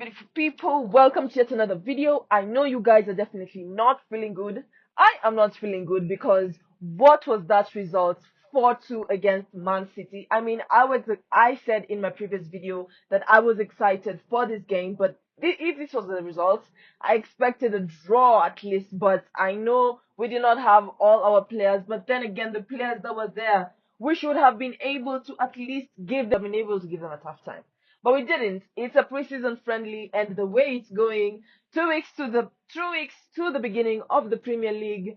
beautiful people, welcome to yet another video. I know you guys are definitely not feeling good. I am not feeling good because what was that result? 4-2 against Man City. I said in my previous video that I was excited for this game, but if this was the result, I expected a draw at least, but I know we did not have all our players, but then again, the players that were there, we should have been able to at least been able to give them a tough time. But we didn't. It's a preseason friendly, and the way it's going, 2 weeks to the beginning of the Premier League,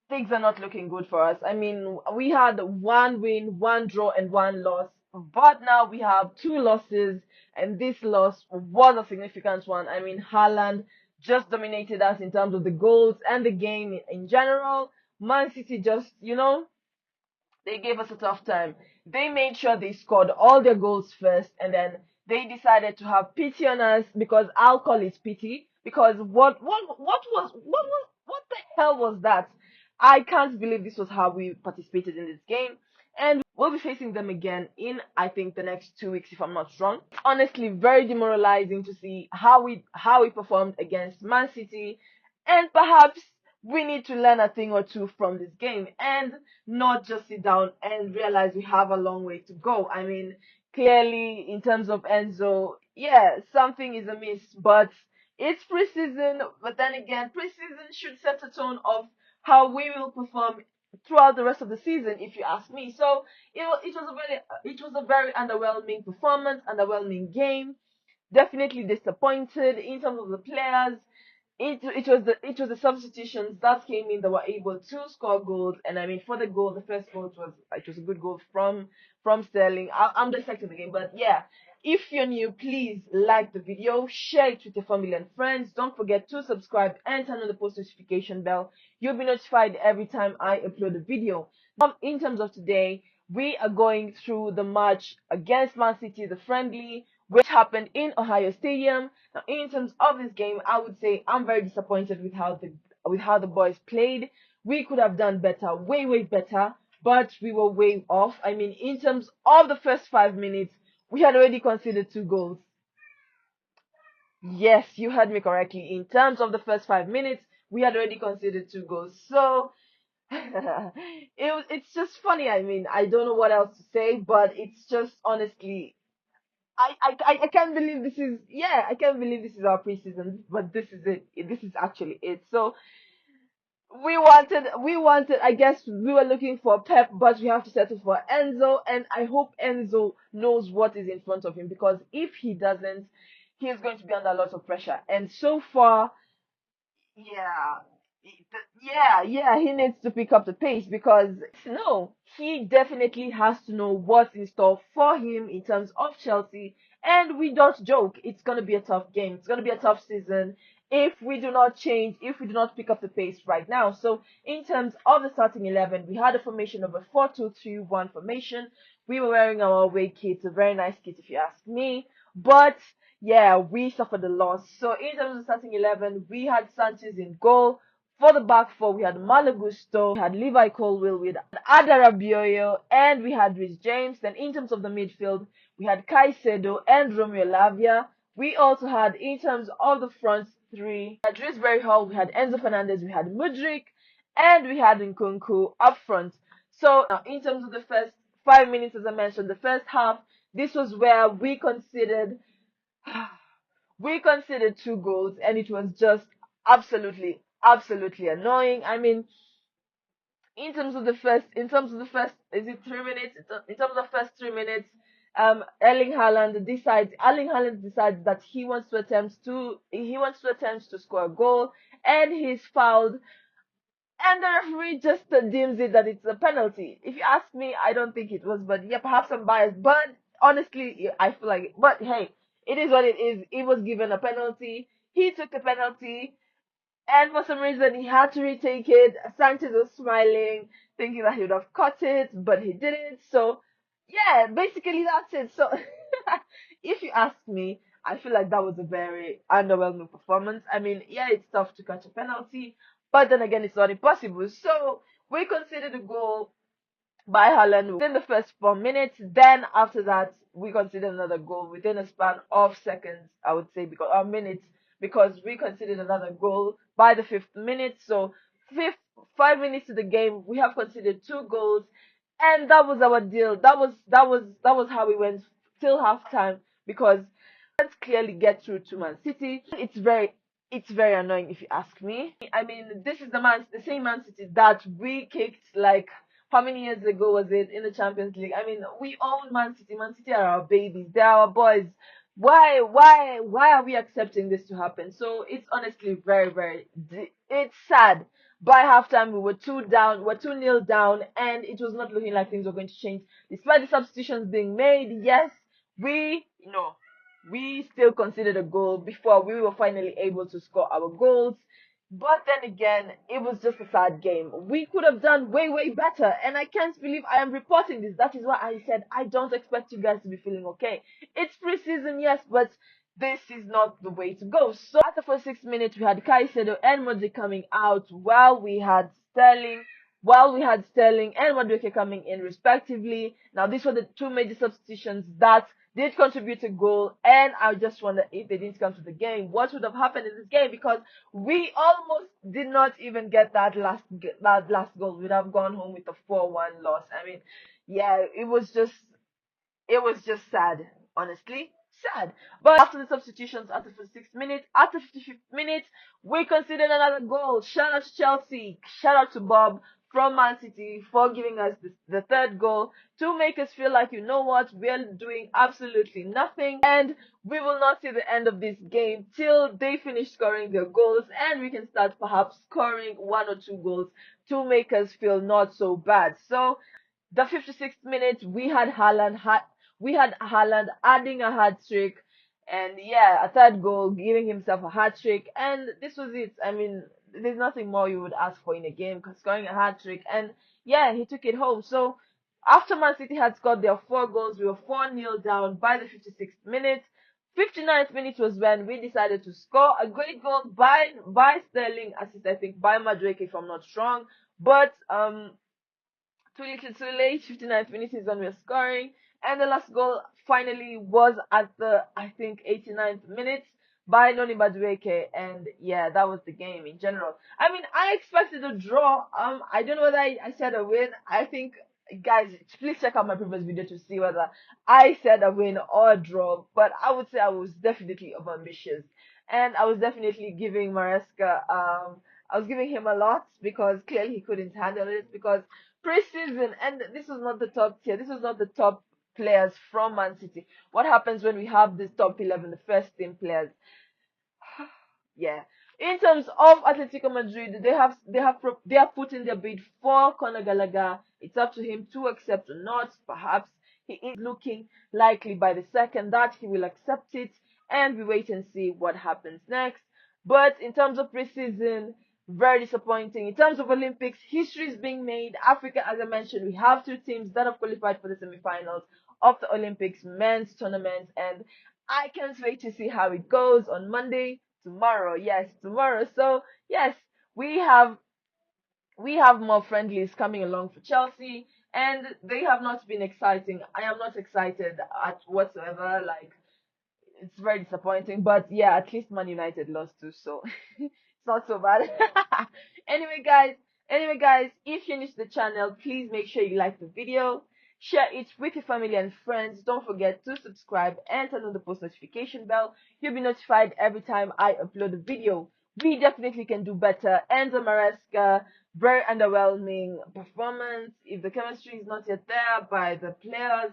things are not looking good for us. I mean, we had one win, one draw, and one loss, but now we have two losses, and this loss was a significant one. I mean, Haaland just dominated us in terms of the goals and the game in general. Man City just, they gave us a tough time. They made sure they scored all their goals first, and then they decided to have pity on us, because I'll call it pity. Because what the hell was that? I can't believe this was how we participated in this game, and we'll be facing them again in, I think, the next 2 weeks, if I'm not wrong. It's honestly very demoralizing to see how we performed against Man City, and perhaps we need to learn a thing or two from this game and not just sit down and realize we have a long way to go. I mean, clearly, in terms of Enzo, yeah, something is amiss, but it's preseason. But then again, preseason should set a tone of how we will perform throughout the rest of the season, if you ask me. So it was a very underwhelming performance, underwhelming game. Definitely disappointed in terms of the players. It was the substitutions that came in that were able to score goals, and I mean, for the goal, the first goal, it was a good goal from Sterling. I'm dissecting the game, but yeah. If you're new, please like the video, share it with your family and friends. Don't forget to subscribe and turn on the post notification bell. You'll be notified every time I upload a video. Now, in terms of today, we are going through the match against Man City, the friendly, which happened in Ohio Stadium. Now, in terms of this game, I would say I'm very disappointed with how the boys played. We could have done better, way, way better, but we were way off. I mean, in terms of the first 5 minutes, we had already conceded two goals. Yes, you heard me correctly. In terms of the first 5 minutes, we had already conceded two goals. So it's just funny. I mean, I don't know what else to say, but it's just honestly, I can't believe this is, yeah, I can't believe this is our preseason, but this is it. This is actually it. So we wanted, I guess we were looking for Pep, but we have to settle for Enzo, and I hope Enzo knows what is in front of him, because if he doesn't, he is going to be under a lot of pressure. And so far, yeah, yeah, he needs to pick up the pace, because no, he definitely has to know what's in store for him in terms of Chelsea. And we don't joke, it's going to be a tough game. It's going to be a tough season if we do not change, if we do not pick up the pace right now. So, in terms of the starting 11, we had a formation of a 4-2-3-1 formation. We were wearing our away kit, a very nice kit if you ask me. But yeah, we suffered a loss. So in terms of starting 11, we had Sanchez in goal. For the back four, we had Malagusto, we had Levi Colwill, we had Adarabioyo, and we had Rhys James. Then in terms of the midfield, we had Caicedo and Romeo Lavia. We also had, in terms of the front three, we had Drisbury Hall, we had Enzo Fernandez, we had Mudryk, and we had Nkunku up front. So now, in terms of the first 5 minutes, as I mentioned, the first half, this was where we considered two goals, and it was just absolutely, absolutely annoying. I mean, in terms of the first, is it 3 minutes? In terms of the first 3 minutes, Erling Haaland decides that he wants to attempt to score a goal, and he's fouled, and the referee just deems it that it's a penalty. If you ask me, I don't think it was, but yeah, perhaps I'm biased. But honestly, yeah, I feel like, but hey, it is what it is. He was given a penalty. He took the penalty, and for some reason, he had to retake it. Sanchez was smiling, thinking that he would have caught it, but he didn't. So, yeah, basically that's it. So, if you ask me, I feel like that was a very underwhelming performance. I mean, yeah, it's tough to catch a penalty, but then again, it's not impossible. So, we considered a goal, by Haaland within the first 4 minutes. Then after that, we conceded another goal within a span of seconds, I would say, because minutes, because we conceded another goal by the fifth minute. So fifth 5 minutes to the game, we have conceded two goals, and that was our deal. That was how we went till halftime because can't clearly get through to Man City. It's very annoying if you ask me. I mean, this is the same Man City that we kicked like how many years ago was it in the Champions League? I mean, we own Man City. Man City are our babies. They're our boys. Why are we accepting this to happen? So it's honestly it's sad. By halftime, we were we're 2-0 down, and it was not looking like things were going to change. Despite the substitutions being made, yes, we, you know, we still considered a goal before we were finally able to score our goals. But then again, it was just a sad game. We could have done way better, and I can't believe I am reporting this. That is why I said I don't expect you guys to be feeling okay. It's preseason, yes, but this is not the way to go. So after for 6 minutes, we had Caicedo and Modric coming out while we had Sterling and Madueke coming in respectively. Now these were the two major substitutions that did contribute a goal, and I just wonder if they didn't come to the game, what would have happened in this game? Because we almost did not even get that last goal. We'd have gone home with a 4-1 loss. I mean, yeah, it was just sad, honestly. Sad. But after the substitutions, after 46 minutes, after 55th minute, we conceded another goal. Shout out to Chelsea. Shout out to Bob from Man City for giving us the third goal to make us feel like, you know what, we're doing absolutely nothing. And we will not see the end of this game till they finish scoring their goals, and we can start perhaps scoring one or two goals to make us feel not so bad. So the 56th minute, we had Haaland adding a hat trick, and yeah, a third goal, giving himself a hat trick, and this was it. I mean, there's nothing more you would ask for in a game, scoring a hat trick, and yeah, he took it home. So after Man City had scored their four goals, we were 4-0 down by the 56th minute. 59th minute was when we decided to score a great goal by Sterling, assist I think by Madrid if I'm not wrong, but too little too late. 59th minute is when we're scoring. And the last goal finally was at the, I think, 89th minute by Noni Madueke. And yeah, that was the game in general. I mean, I expected a draw. I don't know whether I said a win. I think, guys, please check out my previous video to see whether I said a win or a draw. But I would say I was definitely overambitious. And I was definitely giving Maresca, I was giving him a lot because clearly he couldn't handle it because preseason, and this was not the top tier. This was not the top players from Man City. What happens when we have this top 11, the first team players? Yeah. In terms of Atletico Madrid, they have put in their bid for Conor Gallagher. It's up to him to accept or not. Perhaps he is looking likely by the second that he will accept it, and we wait and see what happens next. But in terms of preseason, very disappointing. In terms of Olympics, history is being made. Africa, as I mentioned, we have two teams that have qualified for the semifinals of the Olympics men's tournament, and I can't wait to see how it goes on Monday, tomorrow. Yes, tomorrow. So yes, we have we have more friendlies coming along for Chelsea, and they have not been exciting. I am not excited at whatsoever. Like, it's very disappointing. But yeah, at least Man United lost too, so it's not so bad. anyway, guys, if you're new to the channel, please make sure you like the video, share it with your family and friends. Don't forget to subscribe and turn on the post notification bell. You'll be notified every time I upload a video. We definitely can do better. Enzo Maresca, very underwhelming performance. If the chemistry is not yet there by the players,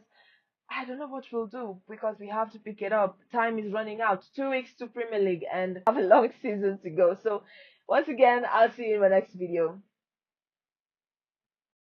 I don't know what we'll do because we have to pick it up. Time is running out. 2 weeks to Premier League and have a long season to go. So once again, I'll see you in my next video.